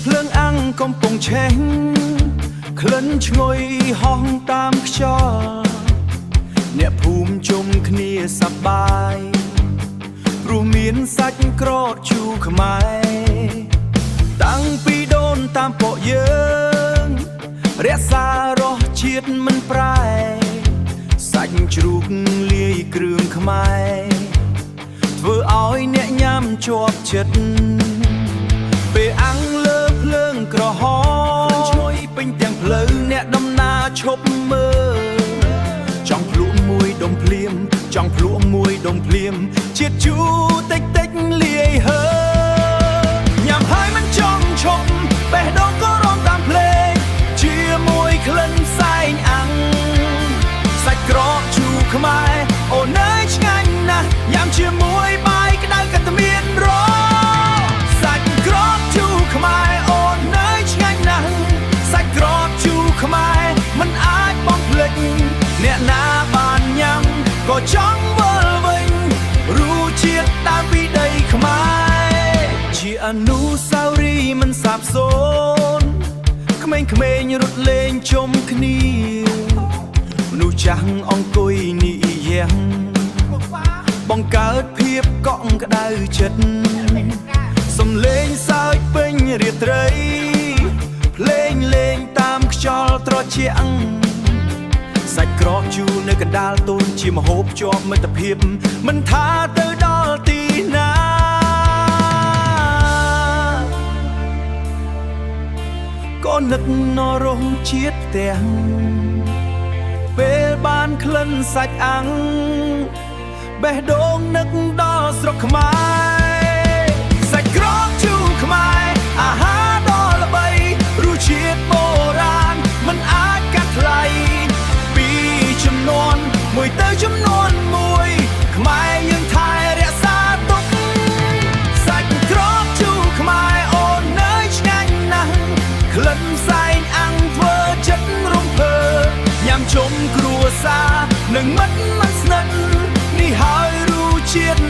ភ្លើងអាំងកំពុងឆេះក្លិនឈ្ងុយហោះតាមខ្យល់អ្នកភូមិជុំគ្នាសប្បាយព្រោះមានសាច់ក្រកជូរខ្មែរតាំងពីដូនតាមពួកយើងរក្សារសជាតិមិនប្រែសាច់ជ្រូកលាយគ្រឿងខ្មែរធ្វើឲ្យអ្នកញ៉ាំជាប់ចិត្តពេលអាំងលើភ្លើងក្រហមឈ្ងុយពេញទាំងផ្លូវអ្នកដំណើរឈប់មើលចង់ភ្លក់មួយដុំភ្លាមចង់ភ្លក់មួយដុំភ្លាមជាតិជូរតិចតិចលាយហើញ៉ាំហើយមិនចង់ឈប់បេះដូងក៏រំតាមភ្លេងជាមួយក្លិនសែងអាំងសាច់ក្រកជូរខ្មែរអូនអើយឆ្ងាញ់ណាស់ញ៉ាំជាមួយបាយក្តៅកាត់មានរសាច់ក្រកជូរខ្មែរអូនអើយឆ្ងាញ់ណាស់សាច់ក្រកជូរខ្មែរមិនអាចបំភ្លេចអ្នកណាបានញ៉ាំក៏ចង់វិលវិញរសជាតិដើមពីដីខ្មែរជាអនុស្សាវរីយ៍មិនសាបសូន្យក្មេងៗរត់លេងជុំគ្នាមនុស្សចាស់អង្គុយនិយាយបង្កើតភាពកក់ក្ដៅចិត្តសំឡេងសើចពេញរាត្រីភ្លេងលេងតាមខ្យល់ត្រជាក់សាច់ក្រកជូរនៅកណ្ដាលតូនជាម្ហូបជាប់មិត្តភាពមិនថាទៅដល់ទីណាក៏នឹកនរោងជាតិផ្ទះពេលបានក្លិនសាច់អាំងបេះដូងនឹកដល់ស្រុកខ្មែរសាច់ក្រកជូរខ្មែរអាហារដ៏ល្បីរសជាតិបុរាណមិនអាចកាត់ថ្លៃពីចំនួនមួយទៅចំនួនមួយខ្មែរយើងថែរក្សាទុកសាច់ក្រកជូរខ្មែរអូនអើយឆ្ងាញ់ណាស់ក្លិនសែងអាំងធ្វើចិត្តរំភើបញ៉ាំជុំគ្រួសារនឹងមិត្តមិនស្និទ្ធនេះហើយរសជាតិ